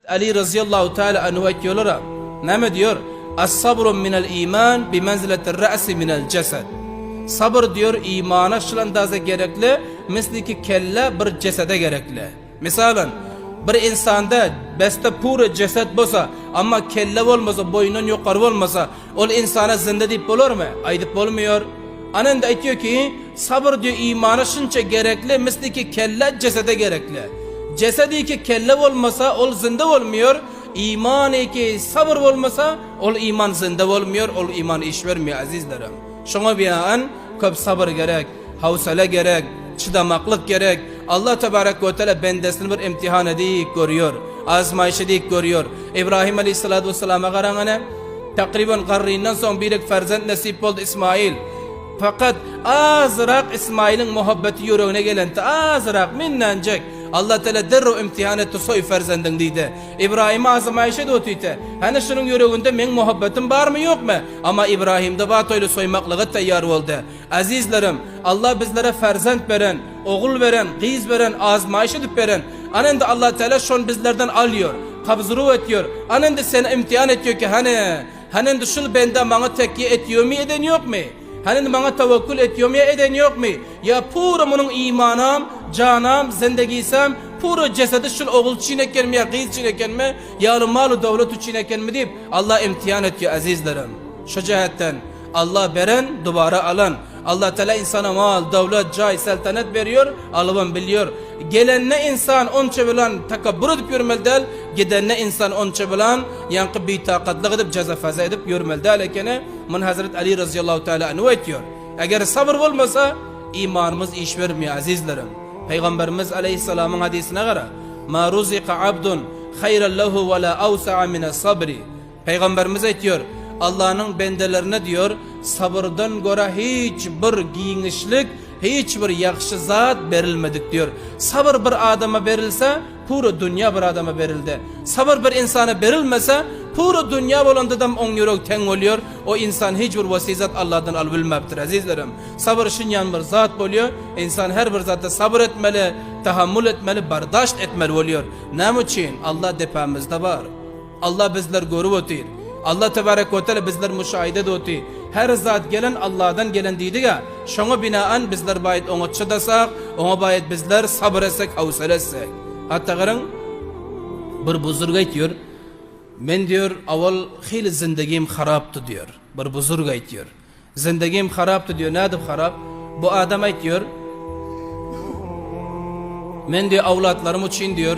Ali radıyallahu teala anhu diyorlar. Ne diyor? As-sabru minel iman bi menziletir ra'si minel cesed. Sabır diyor imana şu andaza gerekli, misli ki kelle bir cesede gerekli. Misalen bir insanda beste pure ceset bolsa ama kelle olmasa, boynun yukarı olmasa, ol insana zinde deyip olur mu? Aydıp olmuyor. Anan da diyor ki sabır diyor imana şunca gerekli, misli ki kelle cesede gerekli. Cesedi ki kelle olmasa ol zinde olmuyor. İman ki sabır olmasa ol iman zinde olmuyor, ol iman iş vermiyor azizlerim. Şuna binaen köp sabır gerek, havsale gerek, çıdamaklık gerek. Allah Tebarek ve Teala bendesini bir imtihan edip görüyor, azmayış edip görüyor. İbrahim Aleyhisselatü Vesselam'a karangane takriben karrinden son birlik ferzent nasip oldu İsmail. Fakat azrak İsmail'in muhabbeti yüreğine gelente azrak minnencek. Allah Teala derro imtihan etti soy ferzendin dedi. İbrahim'e azmayışa dotuydu. Hani şunun yüreğinde men muhabbetim var mı yok mu? Ama İbrahim'de batoylu soymaklığı tayyar oldu. Azizlerim, Allah bizlere ferzent veren, oğul veren, kız veren, azmayış edip veren. Anen de Allah Teala şun bizlerden alıyor, kabzuru ediyor. Anen de seni imtihan ediyor ki hani de şunu bende bana tekki ediyor mu eden yok mu? Hani bana tevekkül ediyor mu eden yok mu? Ya pura bunun imanım, canım, zindegisem, pura cesedi şul oğul çiğneken mi ya kız çiğneken mi? Ya malı devleti çiğneken mi deyip Allah imtihan ediyor azizlerim. Şu cihetten Allah veren, duvara alan. Allah Teala insana mal, devlet, cay, seltanet veriyor, alıvan biliyor. Gelenne insan onça bilen takabbur edip yürümeli, gidenne insan onça bilen yankı bitakatlık edip cezafaza edip yürümeli. Lekene min Hazret Ali radıyallahu teala anhu ediyor. Eğer sabır olmasa imanımız iş vermiyor azizlerim. Peygamberimiz aleyhisselamın hadisine göre ma ruzika abdun hayran lehu ve la awsa'a min sabri. Peygamberimiz ediyor Allah'ın bendelerine diyor sabırdan göre hiç bir giyinişlik, hiç bir yakşı zat verilmedik diyor. Sabır bir adama verilse pura dünya bir adama verildi. Sabır bir insana verilmese pura dünya bolandadam on yürek ten oluyor. O insan hiçbir vasizat Allah'tan alabilmektir azizlerim. Sabır şunyan bir zat oluyor. İnsan her bir zatta sabır etmeli, tahammül etmeli, bardaşt etmeli oluyor. Ne için? Allah depemizde var. Allah bizler görüp otur. Allah Tebarek ve Teala bizler müşahede doti. Her zat gelen Allah'dan gelen deydi ya. Şuna binaen bizler bayit ona çıdasak, ona bayit bizler sabır etsek, havsale etsek. Hatta garın bir buzurg diyor. Men diyor avval xil zindagim haraptı diyor. Bir buzurg diyor. Zindagim haraptı diyor. Nedir harap? Bu adam diyor. Men diyor avlatlarım için diyor.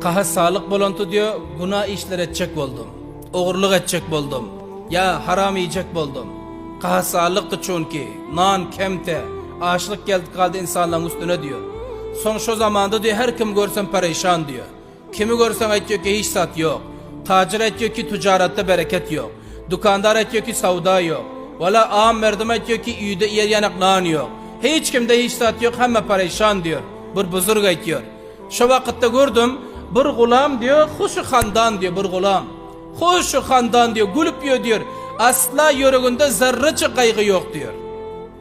Kaha sağlık bolantı diyor, günah işler edecek oldum. Oğurluk edecek oldum. Ya haram yiyecek oldum. Kaha sağlıktı çünkü. Nan, kemte, açlık geldi kaldı insanların üstüne diyor. Son şu zamanda diyor her kim görsen perişan diyor. Kimi görsen diyor ki hiç sat yok. Tacir diyor ki ticarette bereket yok. Dükandar diyor ki savda yok. Valla ağam merdim diyor ki üyde yer yanak nan yok. Hiç kimde hiç sat yok, hemen perişan diyor. Bir buzurg diyor. Şu vakitte gördüm. Bir gulam diyor, huşu handan diyor bir gulam. Huşu handan diyor, gülüp diyor. Asla yüreğinde zerrece kaygı yok diyor.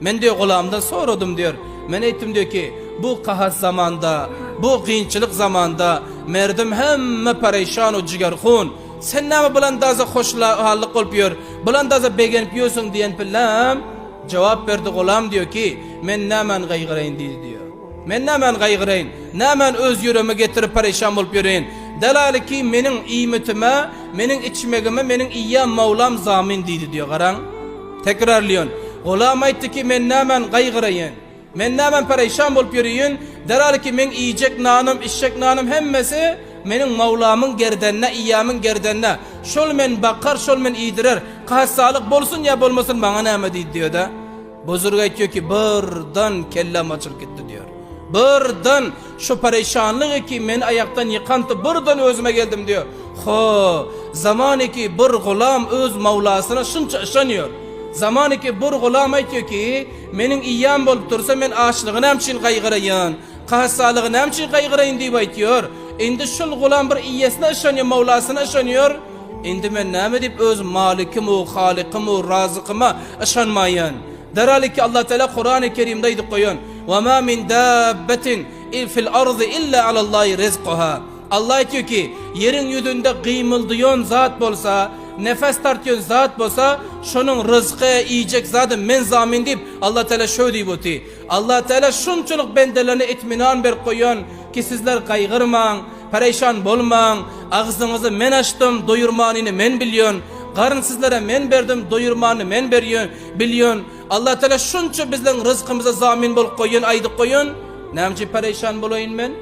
Ben diyor gulamdan sordum diyor. Ben ettim diyor ki bu kahat zamanda, bu kıyınçılık zamanda merdim hemme perişan o cigerhun. Sen ne mi bulandaza hoşhallık oluyor, bulandaza beğenpiyorsun diyen pillam. Cevap verdi gulam diyor ki men nemen gaygırayın diyor. Men nemen gaygırayın, nemen öz yüreğime getirip perişan olup yürüyün. Delali ki menin imetime, menin içmegime, menin iyyam Mevlam zamin dedi diyor garan. Tekrarlıyorsun. Gulam aytti ki men nemen gaygırayın, men nemen perişan olup yürüyün. Delali ki men yiyecek nanım, içecek nanım hemmesi menin Mevlam'ın gerdenine, iyyamın gerdenine. Şol men bakar, şol men iyidirer. Kahat sağlık bolsun ya bolmasın bana neme dedi diyor da. Bozurga diyor ki birden kellem açılıp gitti diyor. Birden şu perişanlığı ki men ayaktan yıkantı birden özüme geldim diyor. Zamanı ki bir gulam öz Mevlasına şunca ışanıyor. Zamanı ki bir gulam diyor ki menin iyyam bolup dursa men açlığını hemçin kaygırayın, kahasalığını hemçin kaygırayın diye diyor. Indi şul gulam bir iyyesine ışanıyor, Mevlasına ışanıyor. Indi men neme deyip öz malikim o, halikim o, razıkıma ışanmayın. Derhali ki Allah Teala Kur'an-ı Kerim'de idi koyun. وَمَا مِنْ دَابَّةٍ فِي الْأَرْضِ إِلَّا عَلَى اللّٰهِ رِزْقُهَا. Allah diyor ki yerin yüzünde kıymıldayan zat bolsa, nefes tartıyor zat bolsa, şunun rızkı yiyecek zaten men zamin deyip Allah Teala şöyle diyor ki Allah Teala şunçuluk bendelerine itminan ber koyun ki sizler kaygırman, perişan bolman, ağzınızı men açtım, doyurmanını men biliyon, karın sizlere men verdim, doyurmanı men biliyon. Allah Teala şunçu bizden rızkımıza zamin bol koyun, aydık koyun. Nemci perişan bolayın men?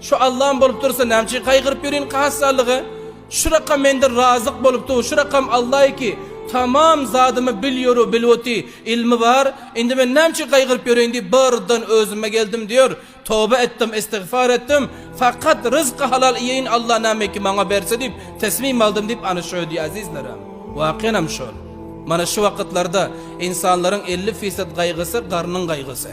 Şu Allah'ın bolup dursa nemci kaygırıp yürüyün kahasallığı. Şu rakam mende razık bolup dur. Şu rakam Allah'ı ki tamam zadımı biliyoru bilvoti ilmi var. Indi ben nemci kaygırıp yürüyün diye bardan özüme geldim diyor. Tövbe ettim, istiğfar ettim. Fakat rızkı halal yiyin Allah nameki bana verse deyip teslim aldım deyip anı şöyle diyor azizlerim. Vakıyanam şöyle. Mana şu vakitlarda insanların 50% kaygısı karnın kaygısı.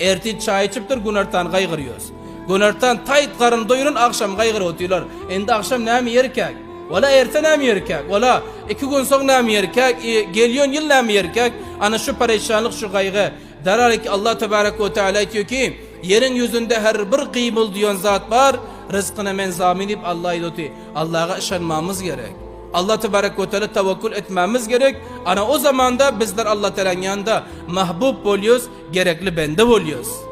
Erti çay içiptir günartan kaygırıyoruz. Günartan tayt karın doyurun akşam kaygırı otuyorlar. Endi akşam ne mi yerkek? Valla erte ne mi yerkek? Valla 2 gün sonra ne mi yerkek? Geliyon yıl ne mi yerkek? Ana şu perişanlık şu kaygı. Derhal ki Allah Tebareke ve Teala diyor ki yerin yüzünde her bir kıymıl diyon zat var. Rızkını men zamin edip Allah'a idoti. Allah'a ışanmamız gerek. Allah Tebareke ve Teala tevekkül etmemiz gerek. Ana o zaman da bizler Allah Teala'nın yanında mahbub oluyoruz, gerekli bende oluyoruz.